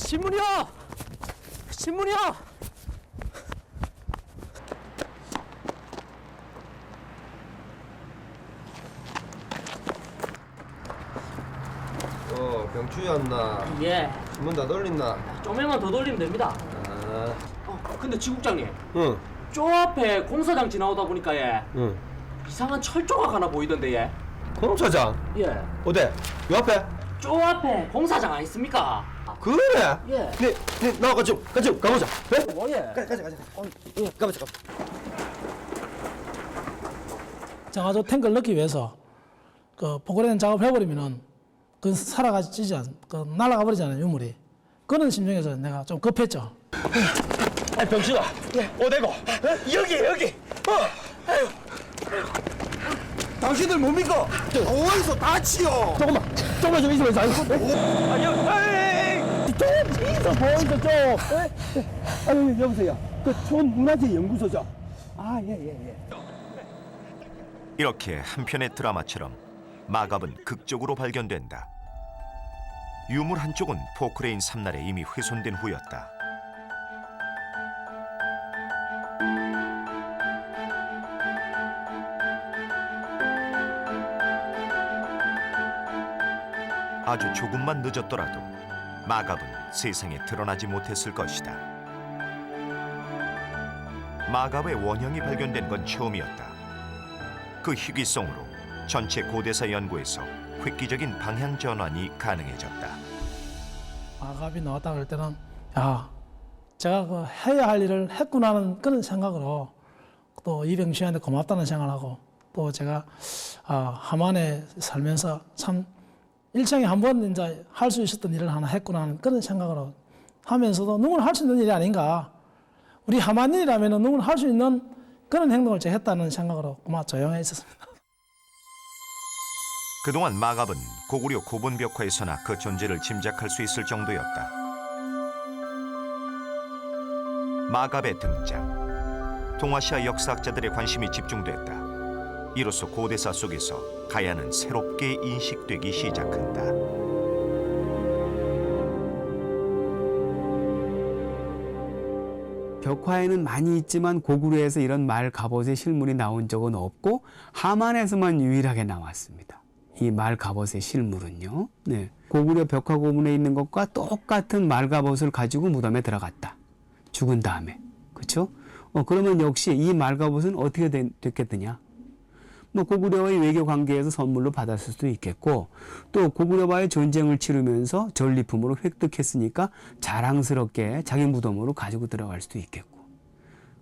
신문이요! 신문이요! 병추였나? 예, 신문 다 돌린나? 좀만 더 돌리면 됩니다. 아, 근데 지국장님, 응, 저 앞에 공사장 지나오다 보니까 예, 응. 이상한 철조각 하나 보이던데 예. 공사장? 예, 어디? 요 앞에? 저 앞에 공사장 아니습니까? 그래? 예. 네, 나와 같이 가보자. 네? 예. 가자. 가보자. 장화조 탱크를 넣기 위해서 그 포크레인 작업을 해버리면은 그 살아가지지 날아가 버리잖아요, 유물이. 그런 심정에서 내가 좀 급했죠. 병추가 어디고? 여기. 당신들 뭡니까? 어디서 다치요? 조금만 좀 있어봐. 아유, 여보세요. 그 촌문화재 연구소죠? 아, 예. 이렇게 한편의 드라마처럼 마갑은 극적으로 발견된다. 유물 한쪽은 포크레인 삼날에 이미 훼손된 후였다. 아주 조금만 늦었더라도 마갑은 세상에 드러나지 못했을 것이다. 마갑의 원형이 발견된 건 처음이었다. 그 희귀성으로 전체 고대사 연구에서 획기적인 방향 전환이 가능해졌다. 마갑이 나왔다 그럴 때는 야, 제가 그 해야 할 일을 했구나는 그런 생각으로 또 이병시한테 고맙다는 생각을 하고 또 제가 함안에 살면서 참 일생에 한 번 이제 할 수 있었던 일을 하나 했구나 하는 그런 생각으로 하면서도 누구나 할 수 있는 일이 아닌가. 우리 함안일이라면 누구나 할 수 있는 그런 행동을 제가 했다는 생각으로 고마 조용해 있었습니다. 그동안 마갑은 고구려 고분 벽화에서나 그 존재를 짐작할 수 있을 정도였다. 마갑의 등장, 동아시아 역사학자들의 관심이 집중됐다. 이로써 고대사 속에서 가야는 새롭게 인식되기 시작한다. 벽화에는 많이 있지만 고구려에서 이런 말 갑옷의 실물이 나온 적은 없고 함안에서만 유일하게 나왔습니다. 이 말 갑옷의 실물은요. 네. 고구려 벽화 고문에 있는 것과 똑같은 말 갑옷을 가지고 무덤에 들어갔다. 죽은 다음에. 그렇죠? 그러면 역시 이 말 갑옷은 어떻게 됐겠느냐? 뭐 고구려와의 외교 관계에서 선물로 받았을 수도 있겠고 또 고구려와의 전쟁을 치르면서 전리품으로 획득했으니까 자랑스럽게 자기 무덤으로 가지고 들어갈 수도 있겠고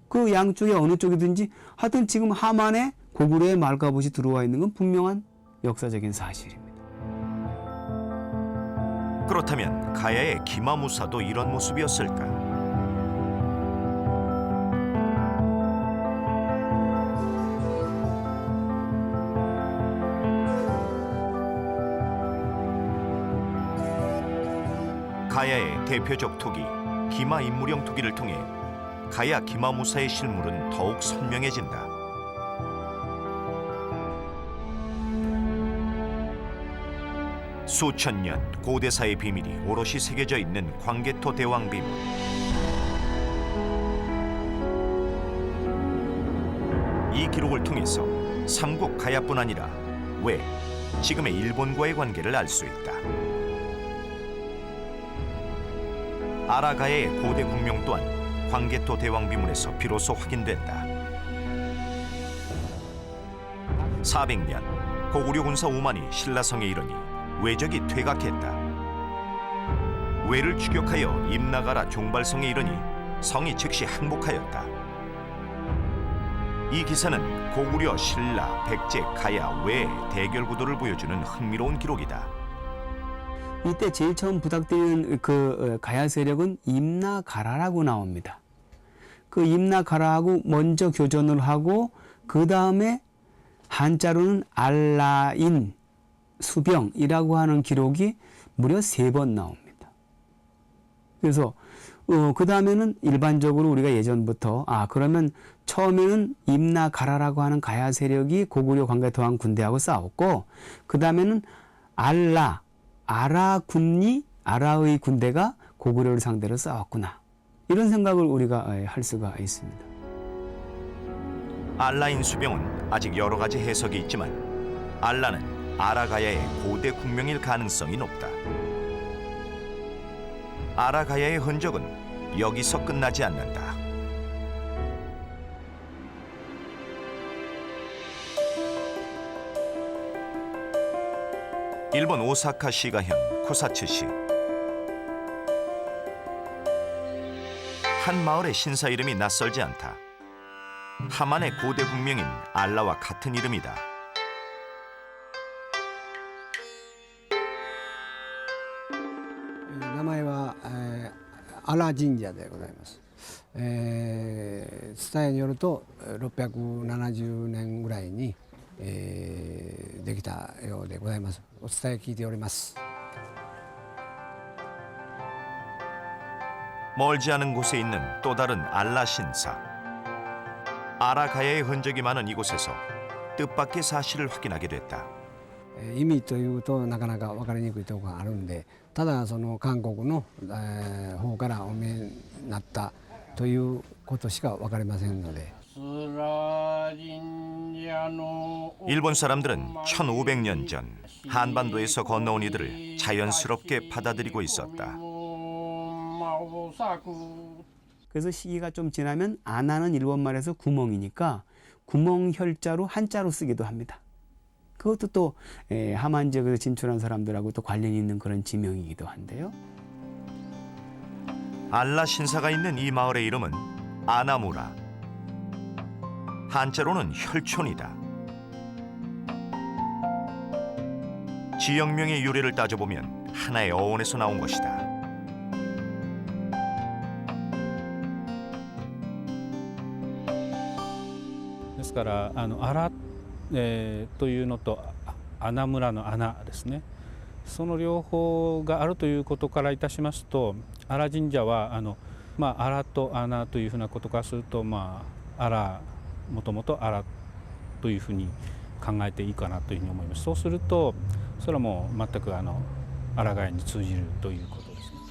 그 양쪽에 어느 쪽이든지 하여튼 지금 함안에 고구려의 말갑옷이 들어와 있는 건 분명한 역사적인 사실입니다. 그렇다면 가야의 기마무사도 이런 모습이었을까? 가야의 대표적 토기, 기마 인물형 토기를 통해 가야 기마무사의 실물은 더욱 선명해진다. 수천 년 고대사의 비밀이 오롯이 새겨져 있는 광개토 대왕 비밀. 이 기록을 통해서 삼국 가야뿐 아니라 왜 지금의 일본과의 관계를 알 수 있다. 아라가야의 고대 국명 또한 광개토 대왕 비문에서 비로소 확인된다. 400년 고구려 군사 오만이 신라성에 이르니 외적이 퇴각했다. 외를 추격하여 임나가라 종발성에 이르니 성이 즉시 항복하였다. 이 기사는 고구려, 신라, 백제, 가야, 외의 대결 구도를 보여주는 흥미로운 기록이다. 이때 제일 처음 부탁드리는 그 가야 세력은 임나가라라고 나옵니다. 그 임나가라하고 먼저 교전을 하고 그 다음에 한자로는 알라인 수병이라고 하는 기록이 무려 3번 나옵니다. 그래서 그 다음에는 일반적으로 우리가 예전부터 그러면 처음에는 임나가라라고 하는 가야 세력이 고구려 광개토왕 군대하고 싸웠고 그 다음에는 아라 군이 아라의 군대가 고구려를 상대로 싸웠구나. 이런 생각을 우리가 할 수가 있습니다. 알라인 수병은 아직 여러 가지 해석이 있지만 알라는 아라가야의 고대 국명일 가능성이 높다. 아라가야의 흔적은 여기서 끝나지 않는다. 일본 오사카 시가현 코사츠시. 한 마을의 신사 이름이 낯설지 않다. 하만의 고대 국명인 알라와 같은 이름이다. 名前は、アラ神社でございます。伝えによると670年ぐらいに、できたようでございます。お伝え聞いております。 멀지 않은 곳에 있는 또 다른 알라 신사. 아라가야의 흔적이 많은 이곳에서 뜻밖의 사실을 확인하게 됐다. 意味というとなかなか分かりにくいところがあるんで、ただその韓国の、方からお見えになったということしか分かりませんので。 일본 사람들은 1500년 전 한반도에서 건너온 이들을 자연스럽게 받아들이고 있었다. 그래서 시기가 좀 지나면 아나는 일본말에서 구멍이니까 구멍 혈자로 한자로 쓰기도 합니다. 그것도 또 하만 지역에서 진출한 사람들하고 또 관련이 있는 그런 지명이기도 한데요. 알라 신사가 있는 이 마을의 이름은 아나무라. 한자로는 혈촌이다. 지역명의 유래를 따져보면 하나의 어원에서 나온 것이다. ですから荒、というのと穴村の穴ですね、その両方があるということからいたしますと、荒神社は荒と穴というふうなことからすると、荒もともと荒というふうに考えていいかなというふうに思います。そうするとそれはもう全く荒ヶ谷に通じるということですね。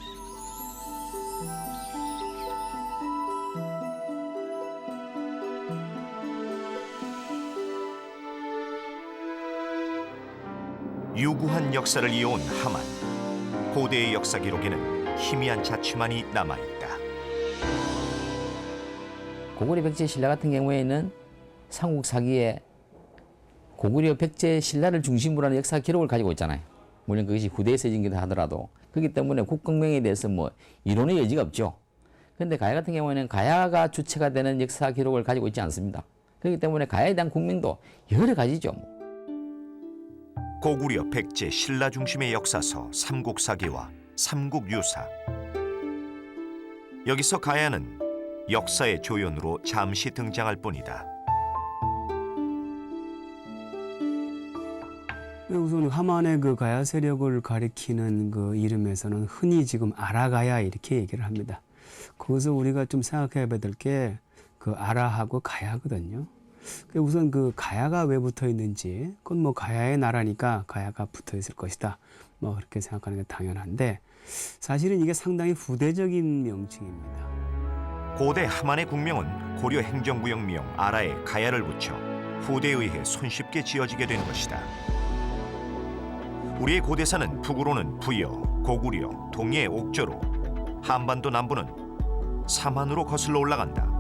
유구한 역사를 이어온 하만. 고대의 역사 기록에는 희미한 자취만이 남아있다. 고구려 백제 신라 같은 경우에는 삼국 사기에 고구려 백제 신라를 중심으로 하는 역사 기록을 가지고 있잖아요. 물론 그것이 후대에 써진기도 하더라도 그렇기 때문에 국공명에 대해서 뭐 이론의 여지가 없죠. 그런데 가야 같은 경우에는 가야가 주체가 되는 역사 기록을 가지고 있지 않습니다. 그렇기 때문에 가야에 대한 국명도 여러 가지죠. 고구려 백제 신라 중심의 역사서 삼국사기와 삼국유사. 여기서 가야는 역사의 조연으로 잠시 등장할 뿐이다. 우선 하만의 그 가야 세력을 가리키는 그 이름에서는 흔히 지금 아라가야 이렇게 얘기를 합니다. 거기서 우리가 좀 생각해 봐야 될 게 그 아라하고 가야거든요. 우선 그 가야가 왜 붙어 있는지, 그건 뭐 가야의 나라니까 가야가 붙어 있을 것이다. 뭐 그렇게 생각하는 게 당연한데 사실은 이게 상당히 후대적인 명칭입니다. 고대 하만의 국명은 고려 행정구역명 아라에 가야를 붙여 후대에 의해 손쉽게 지어지게 된 것이다. 우리의 고대사는 북으로는 부여, 고구려, 동해 옥저로, 한반도 남부는 삼한으로 거슬러 올라간다.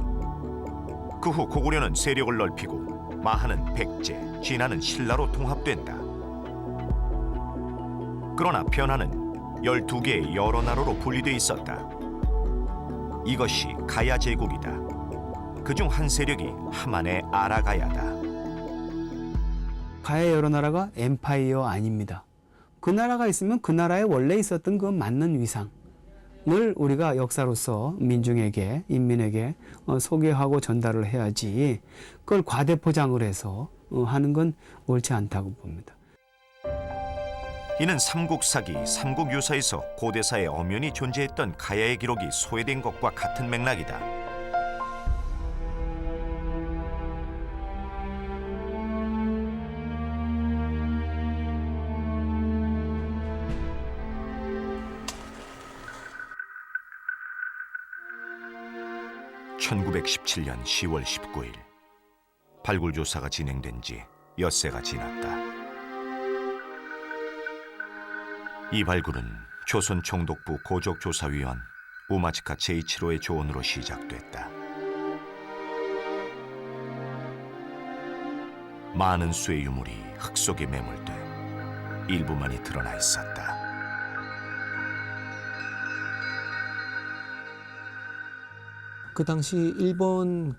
그 후 고구려는 세력을 넓히고 마하는 백제, 진하는 신라로 통합된다. 그러나 변하는 12개의 여러 나라로 분리돼 있었다. 이것이 가야 제국이다. 그중 한 세력이 하만의 아라가야다. 가야 여러 나라가 엠파이어 아닙니다. 그 나라가 있으면 그 나라에 원래 있었던 그 맞는 위상을 우리가 역사로서 민중에게, 인민에게 소개하고 전달을 해야지 그걸 과대포장을 해서 하는 건 옳지 않다고 봅니다. 이는 삼국사기, 삼국유사에서 고대사에 엄연히 존재했던 가야의 기록이 소외된 것과 같은 맥락이다. 1917년 10월 19일 발굴 조사가 진행된 지 엿새가 지났다. 이 발굴은 조선 총독부 고적조사위원 우마치카 제7호의 조언으로 시작됐다. 많은 수의 유물이 흙 속에 매몰돼 일부만이 드러나 있었다. 그 당시 일본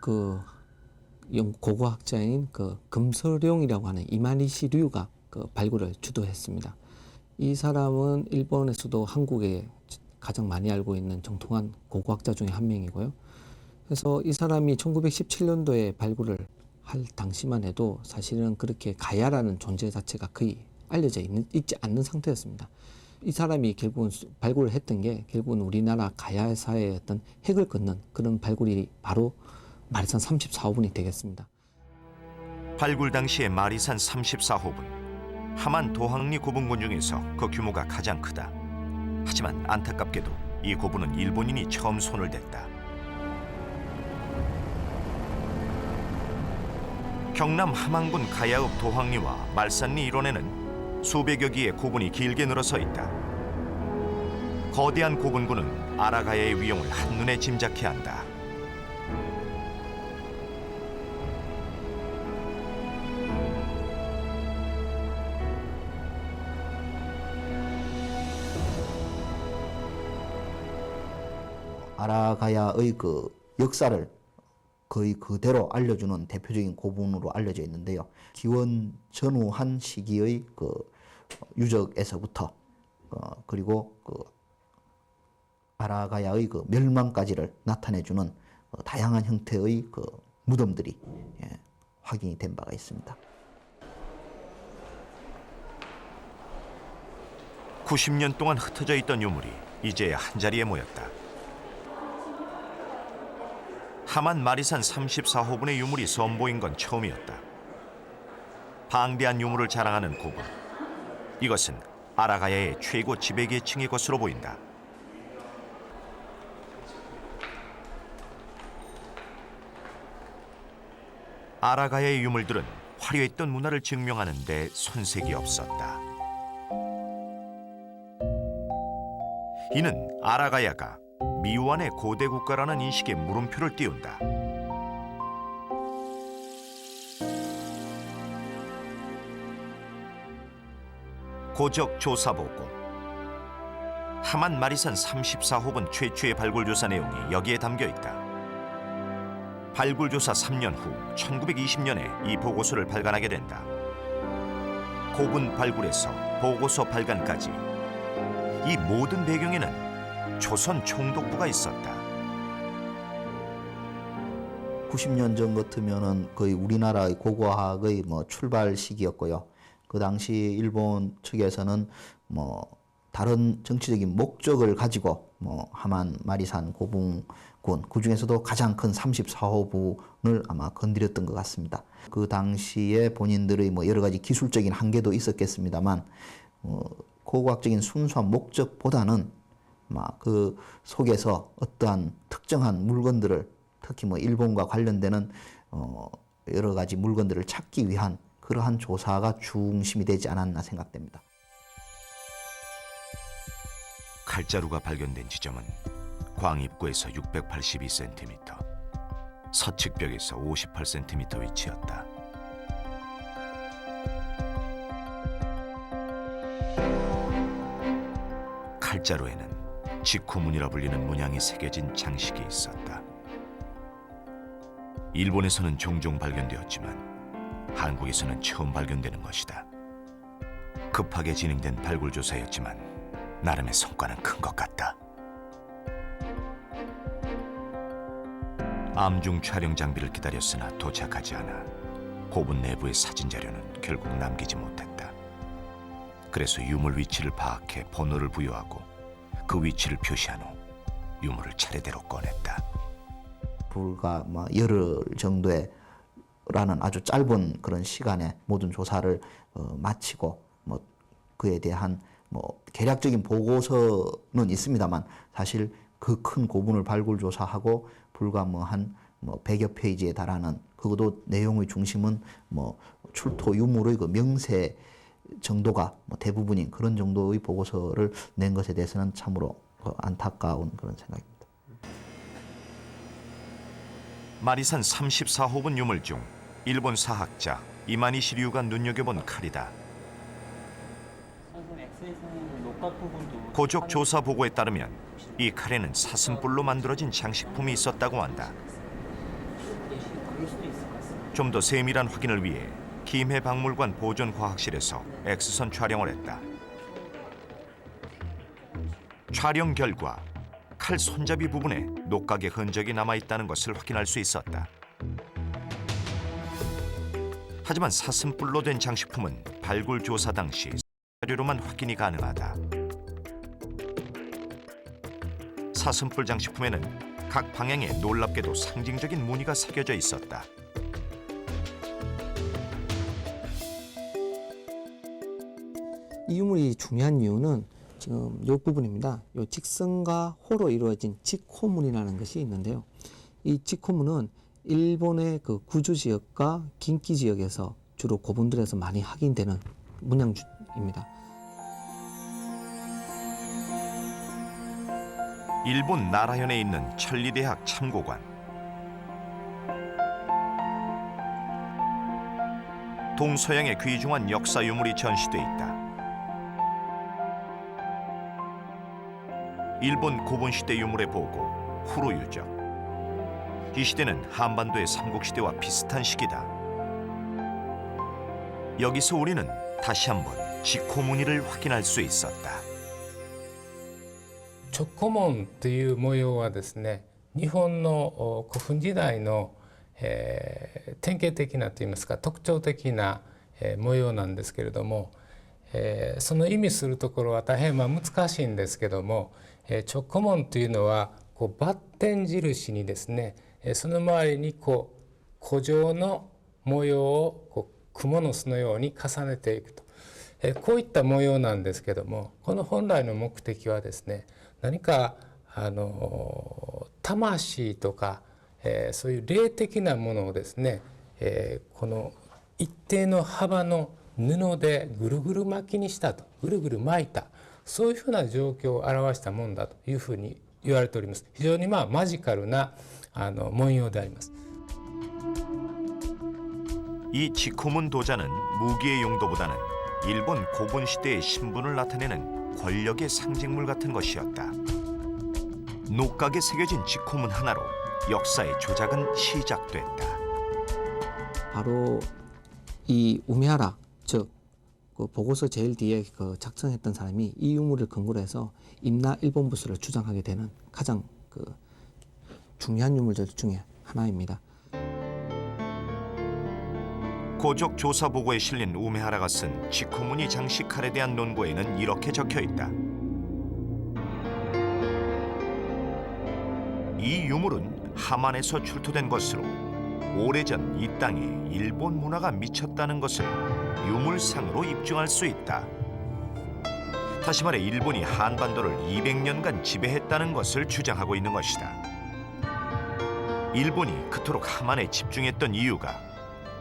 고고학자인 금서룡이라고 하는 이마니시 류가 발굴을 주도했습니다. 이 사람은 일본에서도 한국에 가장 많이 알고 있는 정통한 고고학자 중에 한 명이고요. 그래서 이 사람이 1917년도에 발굴을 할 당시만 해도 사실은 그렇게 가야라는 존재 자체가 거의 알려져 있지 않는 상태였습니다. 이 사람이 결국은 발굴을 했던 게 결국은 우리나라 가야사의 어떤 핵을 긋는 그런 발굴이 바로 마리산 34호분이 되겠습니다. 발굴 당시의 마리산 34호분. 하만 도항리 고분군 중에서 그 규모가 가장 크다. 하지만 안타깝게도 이 고분은 일본인이 처음 손을 댔다. 경남 함안군 가야읍 도항리와 말산리 일원에는 수백여 기의 고분이 길게 늘어서 있다. 거대한 고분군은 아라가야의 위용을 한눈에 짐작케 한다. 아라가야의 그 역사를 거의 그대로 알려주는 대표적인 고분으로 알려져 있는데요. 기원 전후한 시기의 그 유적에서부터 그리고 그 아라가야의 그 멸망까지를 나타내주는 다양한 형태의 그 무덤들이 확인이 된 바가 있습니다. 90년 동안 흩어져 있던 유물이 이제야 한자리에 모였다. 하만 마리산 34호분의 유물이 선보인 건 처음이었다. 방대한 유물을 자랑하는 고분. 이것은 아라가야의 최고 지배계층의 것으로 보인다. 아라가야의 유물들은 화려했던 문화를 증명하는 데 손색이 없었다. 이는 아라가야가 미완의 고대 국가라는 인식에 물음표를 띄운다. 고적 조사 보고. 하만 마리산 34호분 최초의 발굴 조사 내용이 여기에 담겨 있다. 발굴 조사 3년 후 1920년에 이 보고서를 발간하게 된다. 고분 발굴에서 보고서 발간까지 이 모든 배경에는 조선 총독부가 있었다. 90년 전 같으면은 거의 우리나라의 고고학의 출발 시기였고요. 그 당시 일본 측에서는 다른 정치적인 목적을 가지고 하만 마리산 고분군 그 중에서도 가장 큰 34호분을 아마 건드렸던 것 같습니다. 그 당시에 본인들의 여러 가지 기술적인 한계도 있었겠습니다만 고고학적인 순수한 목적보다는 그 속에서 어떠한 특정한 물건들을 특히 일본과 관련되는 여러 가지 물건들을 찾기 위한 그러한 조사가 중심이 되지 않았나 생각됩니다. 칼자루가 발견된 지점은 광입구에서 682cm, 서측벽에서 58cm 위치였다. 칼자루에는 직후문이라 불리는 문양이 새겨진 장식이 있었다. 일본에서는 종종 발견되었지만 한국에서는 처음 발견되는 것이다. 급하게 진행된 발굴 조사였지만 나름의 성과는 큰 것 같다. 암중 촬영 장비를 기다렸으나 도착하지 않아 고분 내부의 사진 자료는 결국 남기지 못했다. 그래서 유물 위치를 파악해 번호를 부여하고 그 위치를 표시한 후 유물을 차례대로 꺼냈다. 불과 열흘 정도의 라는 아주 짧은 그런 시간에 모든 조사를 마치고 그에 대한 개략적인 보고서는 있습니다만 사실 그 큰 고분을 발굴 조사하고 불과 한 100여 페이지에 달하는, 그것도 내용의 중심은 출토 유물의 그 명세 정도가 대부분인 그런 정도의 보고서를 낸 것에 대해서는 참으로 안타까운 그런 생각입니다. 마리산 34호분 유물 중 일본 사학자 이마니 시류가 눈여겨본 칼이다. 고적 조사 보고에 따르면 이 칼에는 사슴뿔로 만들어진 장식품이 있었다고 한다. 좀 더 세밀한 확인을 위해 김해 박물관 보존과학실에서 X선 촬영을 했다. 촬영 결과 칼 손잡이 부분에 녹각의 흔적이 남아있다는 것을 확인할 수 있었다. 하지만 사슴뿔로 된 장식품은 발굴 조사 당시 자료로만 확인이 가능하다. 사슴뿔 장식품에는 각 방향에 놀랍게도 상징적인 무늬가 새겨져 있었다. 이 유물이 중요한 이유는 지금 이 부분입니다. 이 직선과 호로 이루어진 직호문이라는 것이 있는데요. 이 직호문은 일본의 그 구주 지역과 긴키 지역에서 주로 고분들에서 많이 확인되는 문양입니다. 일본 나라현에 있는 천리대학 참고관. 동서양의 귀중한 역사 유물이 전시돼 있다. 일본 고분시대 유물의 보고 후로 유적. 이 시대는 한반도의 삼국시대와 비슷한 시기다. 여기서 우리는 다시 한번 직호무늬를 확인할 수 있었다. 直古文という模様はですね、日本の古墳時代の、典型的なといいますか特徴的な、模様なんですけれども、その意味するところは大変難しいんですけども、直古文というのはバッテン印にですね、その周りに古城の模様を蜘蛛の巣のように重ねていくと、こういった模様なんですけども、この本来の目的はですね、何か魂とか、そういう霊的なものをですね、この一定の幅の布でぐるぐる巻きにしたと、ぐるぐる巻いた、そういうふうな状況を表したものだというふうに言われております。非常にマジカルな文様であります。 이 직호문 도자는 무기의 용도보다는 일본 고분 시대의 신분을 나타내는 권력의 상징물 같은 것이었다. 녹각에 새겨진 직호문 하나로 역사의 조작은 시작됐다. 바로 이 우메하라, 즉 그 보고서 제일 뒤에 작성했던 사람이 이 유물을 근거로 해서 임나 일본 부수를 주장하게 되는 가장 중요한 유물들 중에 하나입니다. 고적 조사 보고에 실린 우메하라가 쓴 직호무늬 장식 칼에 대한 논고에는 이렇게 적혀 있다. 이 유물은 하만에서 출토된 것으로 오래전 이 땅에 일본 문화가 미쳤다는 것을 유물상으로 입증할 수 있다. 다시 말해 일본이 한반도를 200년간 지배했다는 것을 주장하고 있는 것이다. 일본이 그토록 하만에 집중했던 이유가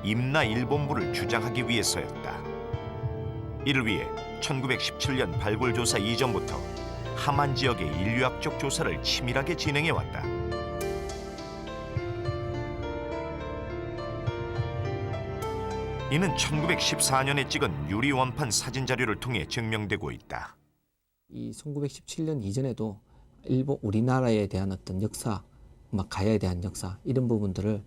임나 일본부를 주장하기 위해서였다. 이를 위해 1917년 발굴조사 이전부터 하만 지역의 인류학적 조사를 치밀하게 진행해왔다. 이는 1914년에 찍은 유리 원판 사진 자료를 통해 증명되고 있다. 이 1917년 이전에도 우리나라에 대한 어떤 역사, 가야에 대한 역사 이런 부분들을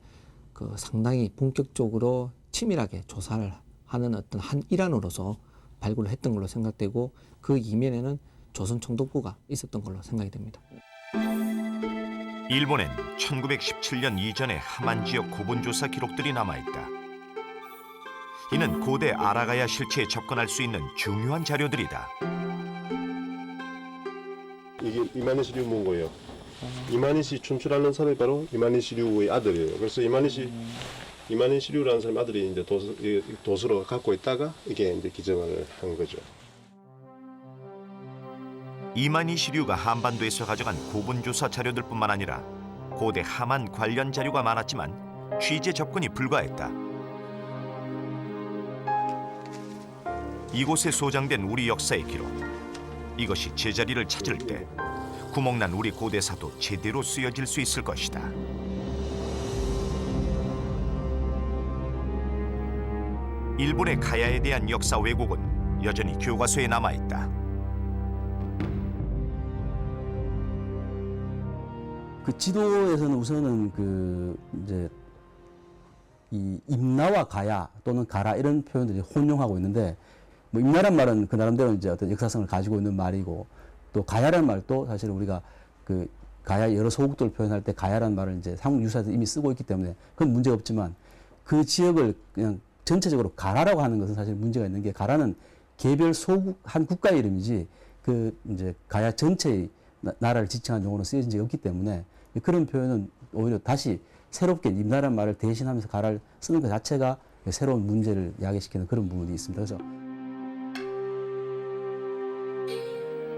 상당히 본격적으로 치밀하게 조사를 하는 어떤 한 일환으로서 발굴을 했던 걸로 생각되고 그 이면에는 조선 총독부가 있었던 걸로 생각이 됩니다. 일본엔 1917년 이전의 하만 지역 고분조사 기록들이 남아있다. 이는 고대 아라가야 실체에 접근할 수 있는 중요한 자료들이다. 이게 이마니시 류무고예요. 이마니시 춘추라는 사람이 바로 이마니시 류의 아들이에요. 그래서 이마니시 류라는 사람 아들이 이제 도서로 갖고 있다가 이게 이제 기증을 한 거죠. 이만희 시류가 한반도에서 가져간 고분조사 자료들뿐만 아니라 고대 하만 관련 자료가 많았지만 취재 접근이 불가했다. 이곳에 소장된 우리 역사의 기록, 이것이 제자리를 찾을 때 구멍난 우리 고대사도 제대로 쓰여질 수 있을 것이다. 일본의 가야에 대한 역사 왜곡은 여전히 교과서에 남아있다. 그 지도에서는 우선은 그 이제 이 임나와 가야 또는 가라 이런 표현들이 혼용하고 있는데, 뭐 임나란 말은 그 나름대로 이제 어떤 역사성을 가지고 있는 말이고, 또 가야란 말도 사실 우리가 그 가야 여러 소국들을 표현할 때 가야란 말을 이제 삼국유사에서 이미 쓰고 있기 때문에 그건 문제가 없지만, 그 지역을 그냥 전체적으로 가라라고 하는 것은 사실 문제가 있는 게, 가라는 개별 소국 한 국가의 이름이지 그 이제 가야 전체의 나라를 지칭한 용어로 쓰여진 적이 없기 때문에, 그런 표현은 오히려 다시 새롭게 임나란 말을 대신하면서 가라를 쓰는 것 자체가 새로운 문제를 야기시키는 그런 부분이 있습니다. 그래서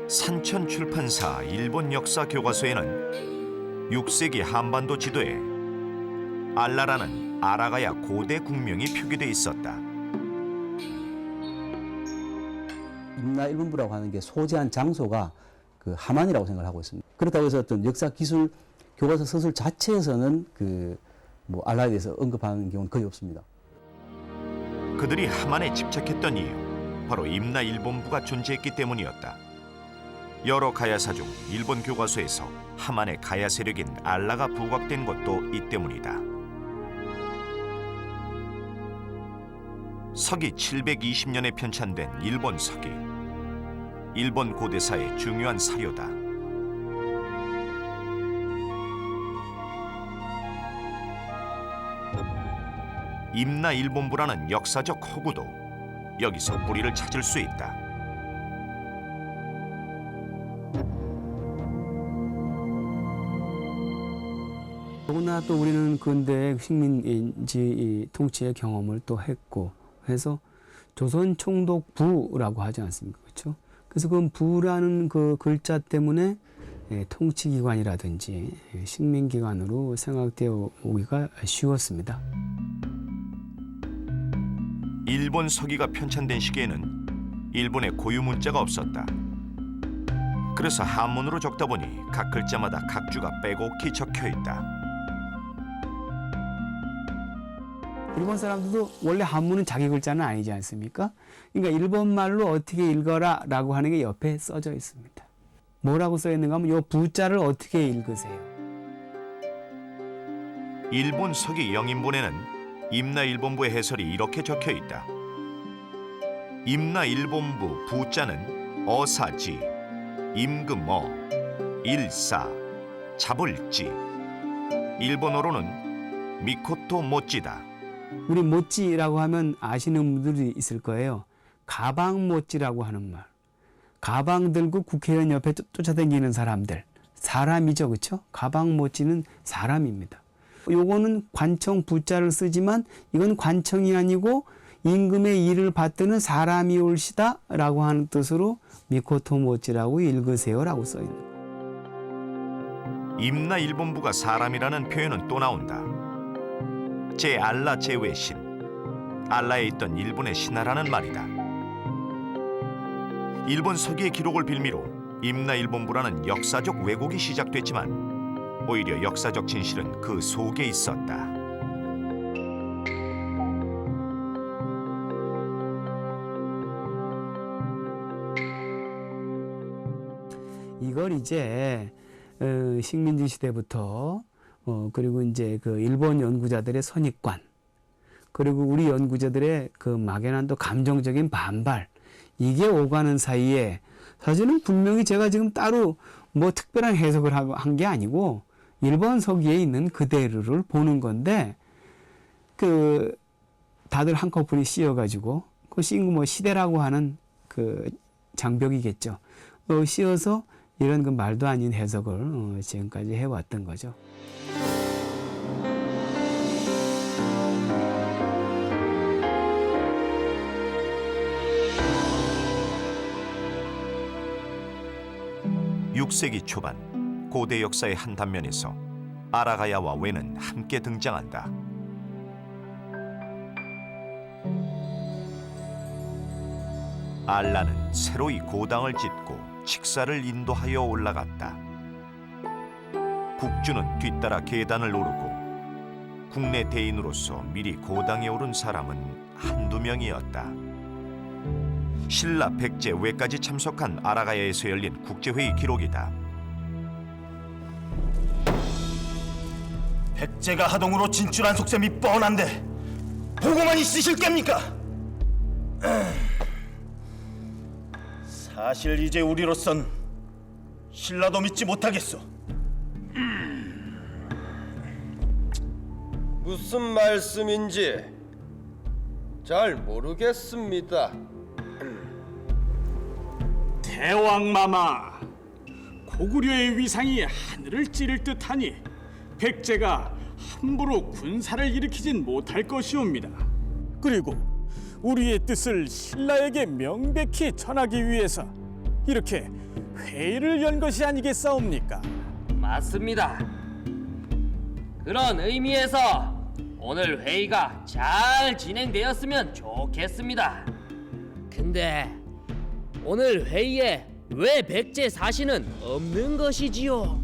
산천 출판사 일본 역사 교과서에는 6세기 한반도 지도에 알라라는 아라가야 고대 국명이 표기돼 있었다. 임나 일본부라고 하는 게 소재한 장소가 그 하만이라고 생각을 하고 있습니다. 그렇다고 해서 어떤 역사 기술 교과서 서술 자체에서는 그 뭐 알라에 대해서 언급하는 경우는 거의 없습니다. 그들이 하만에 집착했던 이유, 바로 임나 일본부가 존재했기 때문이었다. 여러 가야사 중 일본 교과서에서 하만의 가야 세력인 알라가 부각된 것도 이 때문이다. 서기 720년에 편찬된 일본 서기, 일본 고대사의 중요한 사료다. 임나 일본부라는 역사적 허구도 여기서 뿌리를 찾을 수 있다. 더구나 또 우리는 근대 식민지 통치의 경험을 또 했고 해서 조선 총독부라고 하지 않습니까? 그렇죠? 그래서 그 부라는 그 글자 때문에 통치기관이라든지 식민기관으로 생각되어 오기가 쉬웠습니다. 일본 서기가 편찬된 시기에는 일본에 고유 문자가 없었다. 그래서 한문으로 적다 보니 각 글자마다 각주가 빼곡히 적혀 있다. 일본 사람들도 원래 한문은 자기 글자는 아니지 않습니까? 그러니까 일본말로 어떻게 읽어라 라고 하는 게 옆에 써져 있습니다. 뭐라고 써 있는가 하면 이 부자를 어떻게 읽으세요? 일본 서기 영인본에는 임나 일본부의 해설이 이렇게 적혀 있다. 임나 일본부 부자는 어사지, 임금어, 일사, 잡을지. 일본어로는 미코토 모찌다. 우리 모찌라고 하면 아시는 분들이 있을 거예요. 가방 모찌라고 하는 말. 가방 들고 국회의원 옆에 쫓아다니는 사람들. 사람이죠, 그렇죠? 가방 모찌는 사람입니다. 요거는 관청 부자를 쓰지만 이건 관청이 아니고 임금의 일을 받드는 사람이 올시다 라고 하는 뜻으로 미코토 모찌라고 읽으세요 라고 써있는 거예요. 임나 일본부가 사람이라는 표현은 또 나온다. 제 알라 제외 신, 알라에 있던 일본의 신하라는 말이다. 일본 서기의 기록을 빌미로 임나 일본부라는 역사적 왜곡이 시작됐지만 오히려 역사적 진실은 그 속에 있었다. 이걸 이제 식민지 시대부터 그리고 이제 그 일본 연구자들의 선입관, 그리고 우리 연구자들의 그 막연한 또 감정적인 반발, 이게 오가는 사이에 사실은 분명히 제가 지금 따로 뭐 특별한 해석을 한 게 아니고 일본 서기에 있는 그대로를 보는 건데, 그 다들 한꺼풀이 씌어가지고 그 씌은 뭐 시대라고 하는 그 장벽이겠죠. 씌어서 이런 그 말도 아닌 해석을 지금까지 해왔던 거죠. 6세기 초반 고대 역사의 한 단면에서 아라가야와 왜는 함께 등장한다. 알라는 새로이 고당을 짓고 직사를 인도하여 올라갔다. 국주는 뒤따라 계단을 오르고 국내 대인으로서 미리 고당에 오른 사람은 한두 명이었다. 신라 백제 왜까지 참석한 아라가야에서 열린 국제회의 기록이다. 백제가 하동으로 진출한 속셈이 뻔한데 보고만 있으실 겁니까? 사실 이제 우리로선 신라도 믿지 못하겠소. 무슨 말씀인지 잘 모르겠습니다. 대왕마마, 고구려의 위상이 하늘을 찌를 듯하니 백제가 함부로 군사를 일으키진 못할 것이옵니다. 그리고 우리의 뜻을 신라에게 명백히 전하기 위해서 이렇게 회의를 연 것이 아니겠사옵니까? 맞습니다. 그런 의미에서 오늘 회의가 잘 진행되었으면 좋겠습니다. 근데 오늘 회의에 왜 백제 사신은 없는 것이지요?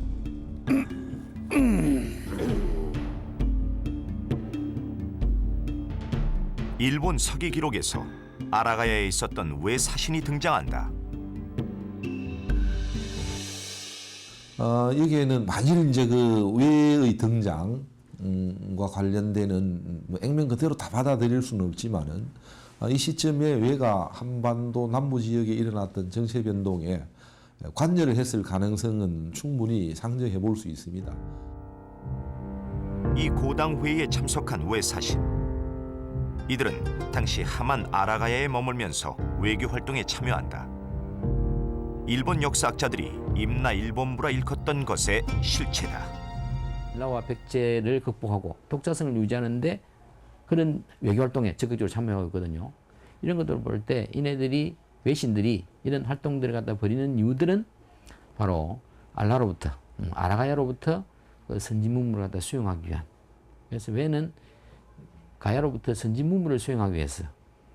일본 서기 기록에서 아라가야에 있었던 왜 사신이 등장한다. 여기에는 만일 이제 그 왜의 등장과 관련되는 뭐 액면 그대로 다 받아들일 수는 없지만은 이 시점에 왜가 한반도 남부 지역에 일어났던 정세 변동에 관여를 했을 가능성은 충분히 상정해 볼 수 있습니다. 이 고당 회의에 참석한 왜 사신. 이들은 당시 하만 아라가야에 머물면서 외교 활동에 참여한다. 일본 역사학자들이 임나 일본부라 일컫던 것의 실체다. 신라와 백제를 극복하고 독자성을 유지하는데 그런 외교 활동에 적극적으로 참여하고 있거든요. 이런 것들을 볼 때 이네들이 외신들이 이런 활동들을 갖다 벌이는 이유들은 바로 알라로부터 아라가야로부터 그 선진 문물을 갖다 수용하기 위한. 그래서 왜는 가야로부터 선진 문물을 수용하기 위해서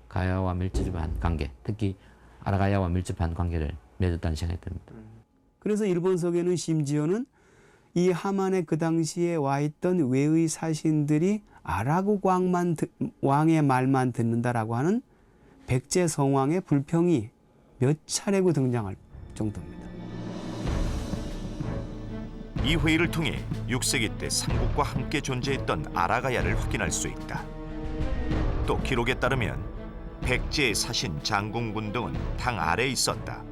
가야와 밀접한 관계, 특히 아라가야와 밀접한 관계를 맺었다는 생각이 듭니다. 그래서 일본서계는 심지어는 이 하만의 그 당시에 와 있던 외의 사신들이 아라고 왕의 말만 듣는다라고 하는 백제 성왕의 불평이 몇 차례고 등장할 정도입니다. 이 회의를 통해 6세기 때 삼국과 함께 존재했던 아라가야를 확인할 수 있다. 또 기록에 따르면 백제의 사신 장군군 등은 당 아래에 있었다.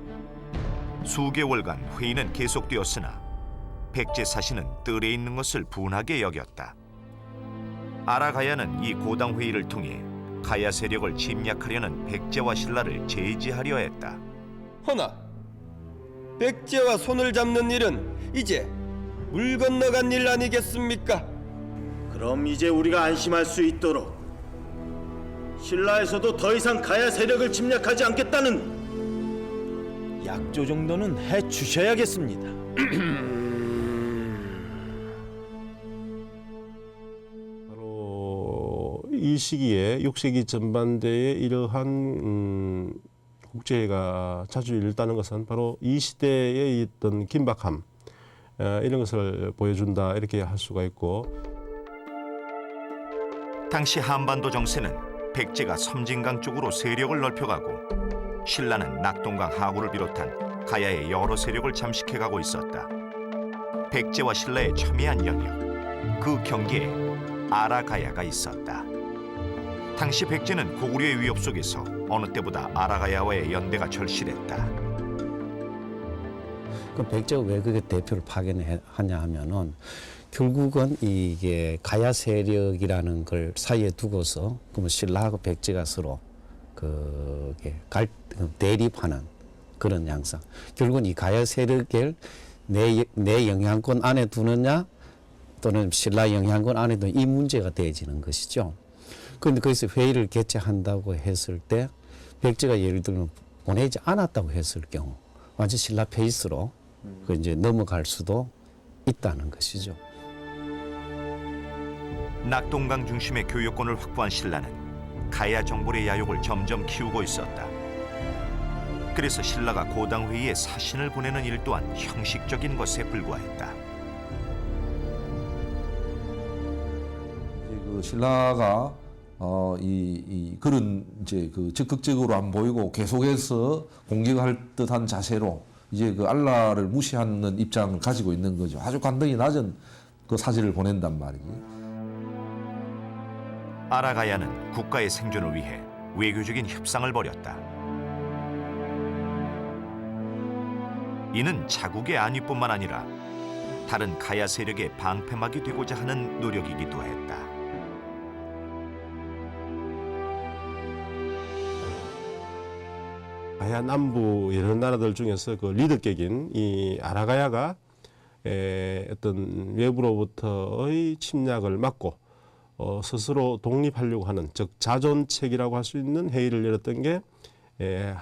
수개월간 회의는 계속되었으나 백제 사신은 뜰에 있는 것을 분하게 여겼다. 아라가야는 이 고당 회의를 통해 가야 세력을 침략하려는 백제와 신라를 제지하려 했다. 허나 백제와 손을 잡는 일은 이제 물 건너간 일 아니겠습니까? 그럼 이제 우리가 안심할 수 있도록 신라에서도 더 이상 가야 세력을 침략하지 않겠다는 약조 정도는 해주셔야겠습니다. 바로 이 시기에 6세기 전반대에 이러한 국제회가 자주 일다는 것은 바로 이 시대에 있던 긴박함 이런 것을 보여준다 이렇게 할 수가 있고, 당시 한반도 정세는 백제가 섬진강 쪽으로 세력을 넓혀가고 신라는 낙동강 하구를 비롯한 가야의 여러 세력을 잠식해가고 있었다. 백제와 신라의 첨예한 영역, 그 경계에 아라가야가 있었다. 당시 백제는 고구려의 위협 속에서 어느 때보다 아라가야와의 연대가 절실했다. 그 백제가 왜 그게 대표를 파견하냐 하면은 결국은 이게 가야 세력이라는 걸 사이에 두고서 그러면 신라하고 백제가 서로 대립하는 그런 양상. 결국은 이 가야 세력을 내 영향권 안에 두느냐 또는 신라 영향권 안에 두느냐 이 문제가 되어지는 것이죠. 그런데 거기서 회의를 개최한다고 했을 때 백제가 예를 들면 보내지 않았다고 했을 경우 완전 신라 페이스로 그 이제 넘어갈 수도 있다는 것이죠. 낙동강 중심의 교육권을 확보한 신라는 가야 정벌의 야욕을 점점 키우고 있었다. 그래서 신라가 고당회의에 사신을 보내는 일 또한 형식적인 것에 불과했다. 그 신라가 그런 이제 그 적극적으로 안 보이고 계속해서 공격할 듯한 자세로 이제 그 알라를 무시하는 입장을 가지고 있는 거죠. 아주 간등히 낮은 그 사진을 보낸단 말이지. 아라가야는 국가의 생존을 위해 외교적인 협상을 벌였다. 이는 자국의 안위뿐만 아니라 다른 가야 세력의 방패막이 되고자 하는 노력이기도 했다. 가야 남부 이런 나라들 중에서 그 리더격인 이 아라가야가 어떤 외부로부터의 침략을 막고 스스로 독립하려고 하는, 즉 자존책이라고 할 수 있는 회의를 열었던 게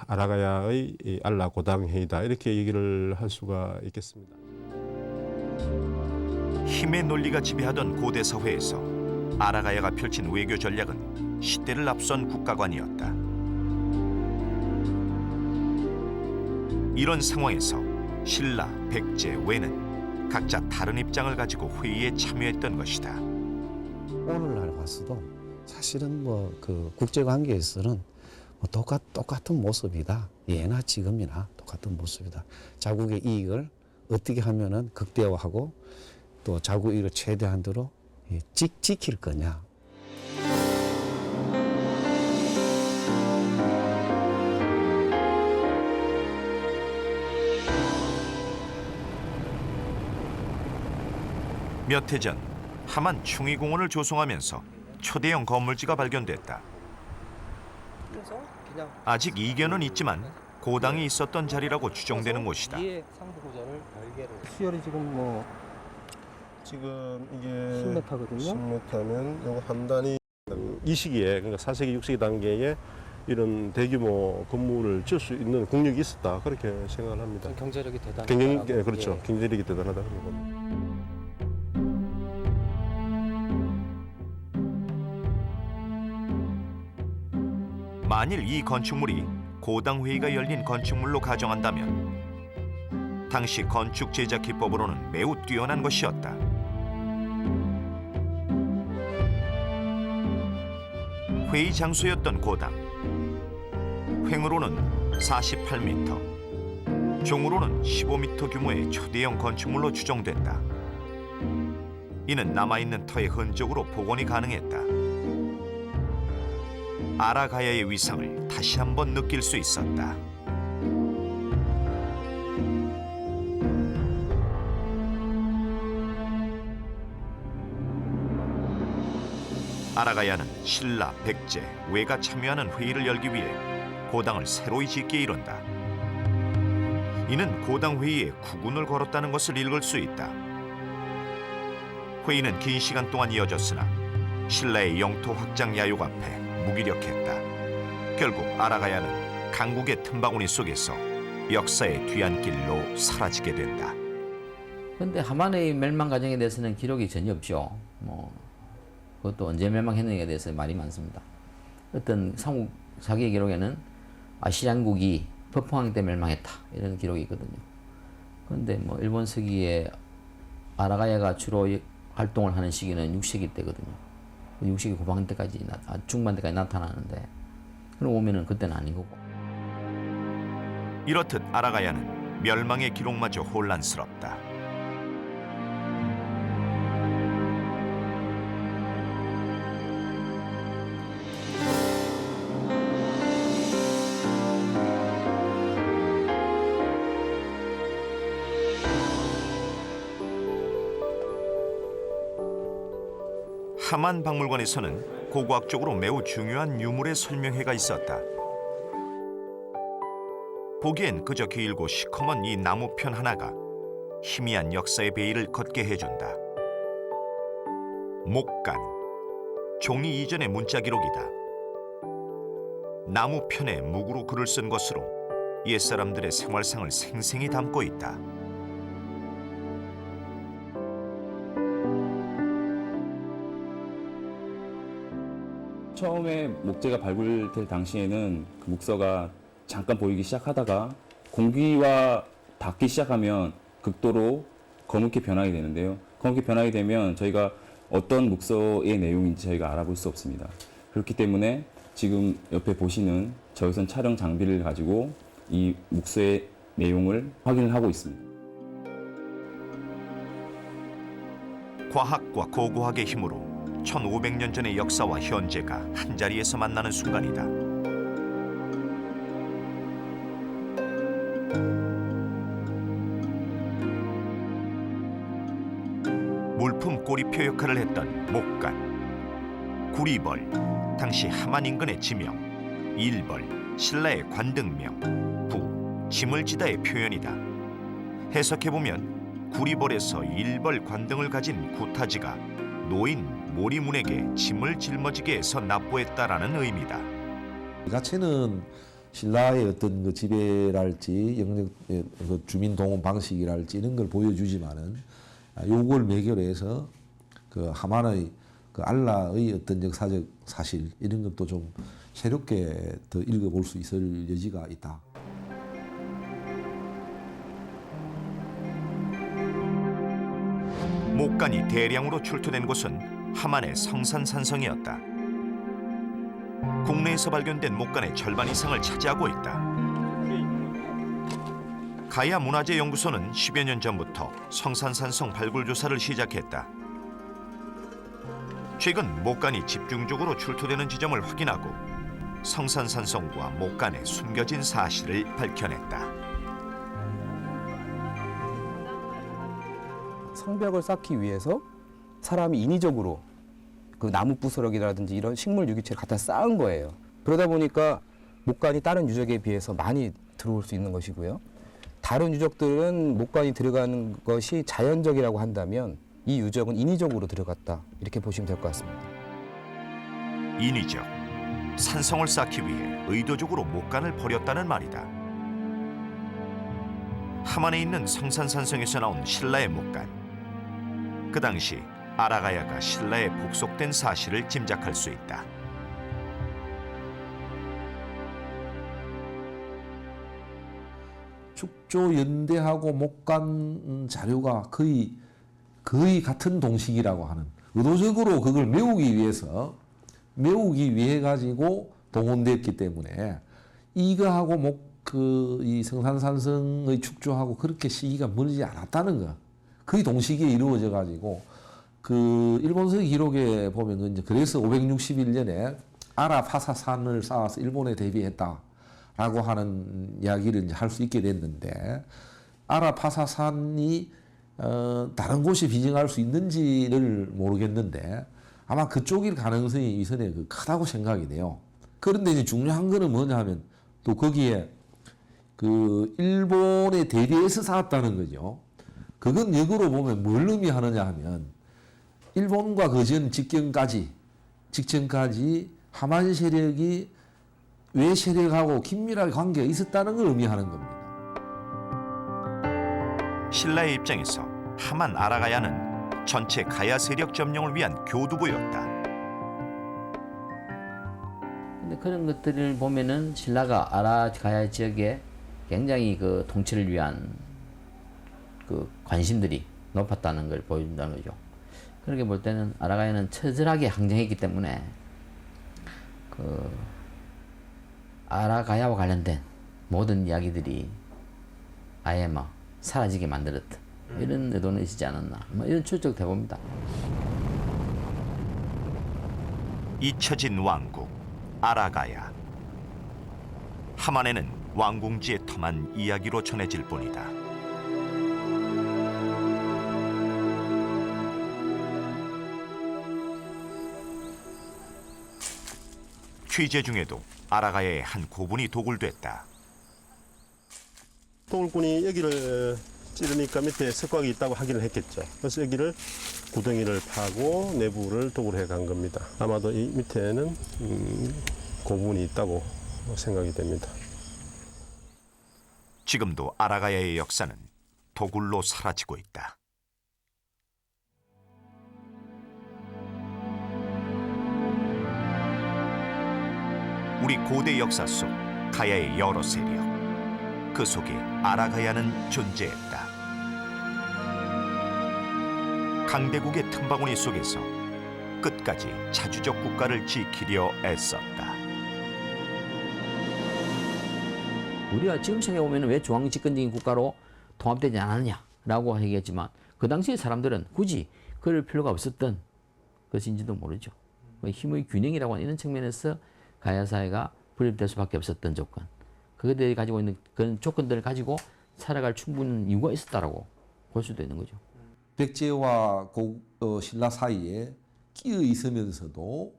아라가야의 알라 고당 회의다, 이렇게 얘기를 할 수가 있겠습니다. 힘의 논리가 지배하던 고대 사회에서 아라가야가 펼친 외교 전략은 시대를 앞선 국가관이었다. 이런 상황에서 신라, 백제, 외는 각자 다른 입장을 가지고 회의에 참여했던 것이다. 오늘날 봤어도 사실은 뭐 그 국제관계에서는 똑같은 모습이다. 예나 지금이나 똑같은 모습이다. 자국의 이익을 어떻게 하면은 극대화하고 또 자국 이익을 최대한도로 지킬 거냐. 몇 해 전 하만 충의공원을 조성하면서 초대형 건물지가 발견됐다. 아직 이견은 있지만 고당이 있었던 자리라고 추정되는 곳이다. 수열이 지금 지금 이게 10m거든요. 10m면 요거 한 단위 이 시기에, 그러니까 4세기, 6세기 단계에 이런 대규모 건물을 지을 수 있는 국력이 있었다, 그렇게 생각을 합니다. 경제력이 대단하다. 그렇죠. 경제력이 대단하다 그런 겁니다. 만일 이 건축물이 고당회의가 열린 건축물로 가정한다면 당시 건축 제작 기법으로는 매우 뛰어난 것이었다. 회의 장소였던 고당. 횡으로는 48m, 종으로는 15m 규모의 초대형 건축물로 추정된다. 이는 남아있는 터의 흔적으로 복원이 가능했다. 아라가야의 위상을 다시 한번 느낄 수 있었다. 아라가야는 신라, 백제, 외가 참여하는 회의를 열기 위해 고당을 새로이 짓게 이룬다. 이는 고당 회의에 국운을 걸었다는 것을 읽을 수 있다. 회의는 긴 시간 동안 이어졌으나 신라의 영토 확장 야욕 앞에 무기력했다. 결국 아라가야는 강국의 틈바구니 속에서 역사의 뒤안길로 사라지게 된다. 그런데 하만의 멸망 과정에 대해서는 기록이 전혀 없죠. 그것도 언제 멸망했느냐에 대해서 말이 많습니다. 어떤 삼국 사기의 기록에는 아시안국이 퍼포항 때 멸망했다, 이런 기록이 있거든요. 그런데 일본 서기에 아라가야가 주로 활동을 하는 시기는 6세기 때거든요. 6세기 후반 때까지, 중반 때까지 나타나는데, 그러고 보면은 그때는 아닌 거고. 이렇듯 아라가야는 멸망의 기록마저 혼란스럽다. 하만 박물관에서는 고고학적으로 매우 중요한 유물의 설명회가 있었다. 보기엔 그저 길고 시커먼 이 나무편 하나가 희미한 역사의 베일을 걷게 해준다. 목간, 종이 이전의 문자 기록이다. 나무편에 묵으로 글을 쓴 것으로 옛사람들의 생활상을 생생히 담고 있다. 처음에 목재가 발굴될 당시에는 그 목서가 잠깐 보이기 시작하다가 공기와 닿기 시작하면 극도로 검게 변하게 되는데요. 검게 변하게 되면 저희가 어떤 목서의 내용인지 저희가 알아볼 수 없습니다. 그렇기 때문에 지금 옆에 보시는 저유선 촬영 장비를 가지고 이 목서의 내용을 확인을 하고 있습니다. 과학과 고고학의 힘으로 1500년 전의 역사와 현재가 한자리에서 만나는 순간이다. 물품 꼬리표 역할을 했던 목간, 구리벌, 당시 하만 인근의 지명, 일벌, 신라의 관등명, 부, 짐을지다의 표현이다. 해석해보면 구리벌에서 일벌 관등을 가진 구타지가 노인 모리문에게 짐을 짊어지게 해서 납부했다라는 의미다. 이 자체는 신라의 어떤 그 지배랄지 영역 그 주민 동원 방식이랄지 이런 걸 보여주지만은 요걸 매개로 해서 그 하만의 그 알라의 어떤 역사적 사실 이런 것도 좀 새롭게 더 읽어볼 수 있을 여지가 있다. 목간이 대량으로 출토된 곳은 하만의 성산산성이었다. 국내에서 발견된 목간의 절반 이상을 차지하고 있다. 가야 문화재연구소는 10여 년 전부터 성산산성 발굴 조사를 시작했다. 최근 목간이 집중적으로 출토되는 지점을 확인하고 성산산성과 목간의 숨겨진 사실을 밝혀냈다. 성벽을 쌓기 위해서 사람이 인위적으로 그 나무 부스러기라든지 이런 식물 유기체를 갖다 쌓은 거예요. 그러다 보니까 목간이 다른 유적에 비해서 많이 들어올 수 있는 것이고요. 다른 유적들은 목간이 들어가는 것이 자연적이라고 한다면 이 유적은 인위적으로 들어갔다. 이렇게 보시면 될 것 같습니다. 인위적, 산성을 쌓기 위해 의도적으로 목간을 버렸다는 말이다. 하만에 있는 성산산성에서 나온 신라의 목간. 그 당시 아라가야가 신라에 복속된 사실을 짐작할 수 있다. 축조 연대하고 목간 자료가 거의 같은 동식이라고 하는, 의도적으로 그걸 메우기 위해 가지고 동원됐기 때문에 이거하고 이 성산산성의 축조하고 그렇게 시기가 멀지 않았다는 거. 거의 동시기에 이루어져 가지고 그 일본서 기록에 보면 이제 그래서 561년에 아라파사산을 쌓아서 일본에 대비했다라고 하는 이야기를 이제 할 수 있게 됐는데, 아라파사산이 다른 곳이 비정할 수 있는지를 모르겠는데 아마 그쪽일 가능성이 위선에 크다고 생각이 돼요. 그런데 이제 중요한 거는 뭐냐 하면 또 거기에 그 일본에 대비해서 쌓았다는 거죠. 그건 역으로 보면 뭘 의미하느냐 하면 일본과 그전 직전까지 하만 세력이 외 세력하고 긴밀하게 관계가 있었다는 걸 의미하는 겁니다. 신라의 입장에서 하만 아라가야는 전체 가야 세력 점령을 위한 교두보였다. 근데 그런 것들을 보면은 신라가 아라가야 지역에 굉장히 그 통치를 위한 그 관심들이 높았다는 걸 보여준다는 거죠. 그렇게 볼 때는 아라가야는 처절하게 항쟁했기 때문에 그 아라가야와 관련된 모든 이야기들이 아예 막 사라지게 만들었다. 이런 의도는 있지 않았나. 이런 추측도 해봅니다. 잊혀진 왕국 아라가야. 하만에는 왕궁지의 험한 이야기로 전해질 뿐이다. 취재 중에도 아라가야의 한 고분이 도굴됐다. 도굴꾼이 여기를 찌르니까 밑에 석곽이 있다고 확인을 했겠죠. 그래서 여기를 구덩이를 파고 내부를 도굴해 간 겁니다. 아마도 이 밑에는 고분이 있다고 생각이 됩니다. 지금도 아라가야의 역사는 도굴로 사라지고 있다. 우리 고대 역사 속 가야의 여러 세력, 그 속에 아라가야는 존재했다. 강대국의 틈바구니 속에서 끝까지 자주적 국가를 지키려 애썼다. 우리가 지금 생각해보면 왜 중앙집권적인 국가로 통합되지 않았냐라고 얘기했지만 그 당시의 사람들은 굳이 그럴 필요가 없었던 것인지도 모르죠. 힘의 균형이라고 하는 이런 측면에서 가야 사회가 분립될 수밖에 없었던 조건, 그들이 가지고 있는 그런 조건들을 가지고 살아갈 충분한 이유가 있었다라고 볼 수도 있는 거죠. 백제와 신라 사이에 끼어 있으면서도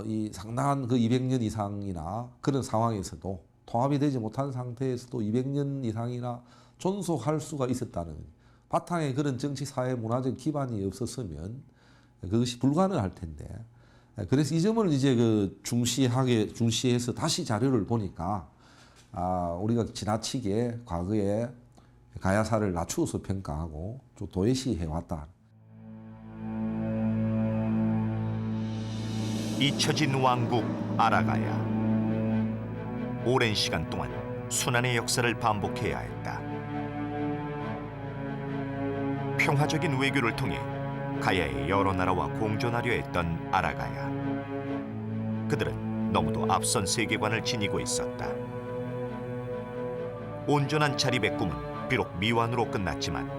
이 상당한 그 200년 이상이나 그런 상황에서도 통합이 되지 못한 상태에서도 200년 이상이나 존속할 수가 있었다는 바탕에 그런 정치, 사회, 문화적 기반이 없었으면 그것이 불가능할 텐데, 그래서 이 점을 이제 그 중시해서 다시 자료를 보니까 우리가 지나치게 과거에 가야사를 낮추어서 평가하고 좀 도외시해 왔다. 잊혀진 왕국 아라가야. 오랜 시간 동안 순환의 역사를 반복해야 했다. 평화적인 외교를 통해 가야의 여러 나라와 공존하려 했던 아라가야. 그들은 너무도 앞선 세계관을 지니고 있었다. 온전한 자립의 꿈은 비록 미완으로 끝났지만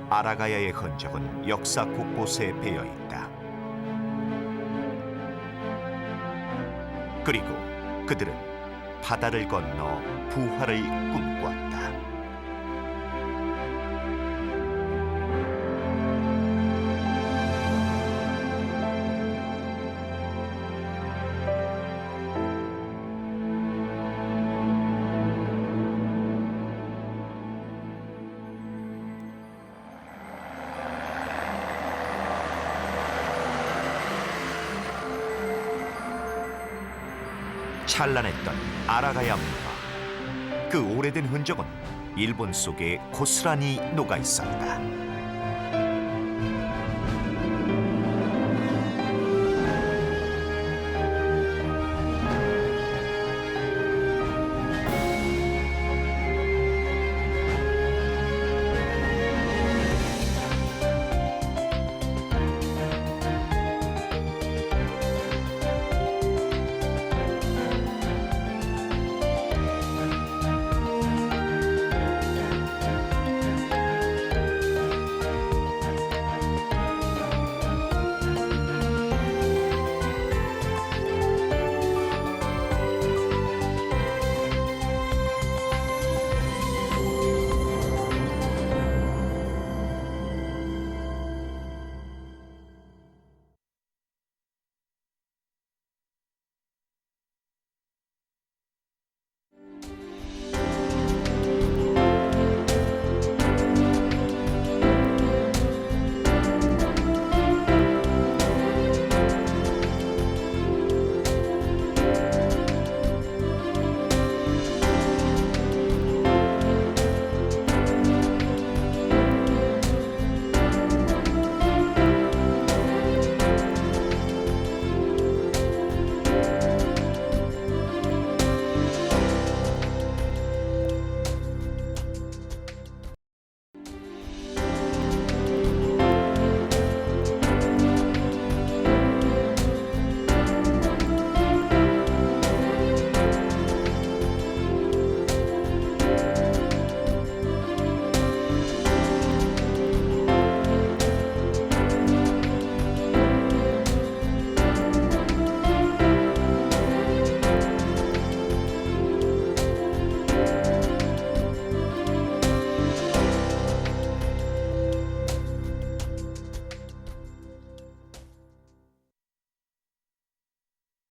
아라가야의 흔적은 역사 곳곳에 배어 있다. 그리고 그들은 바다를 건너 부활을 꿈꿨다. 찬란했던 아라가야 문화. 그 오래된 흔적은 일본 속에 고스란히 녹아 있었다.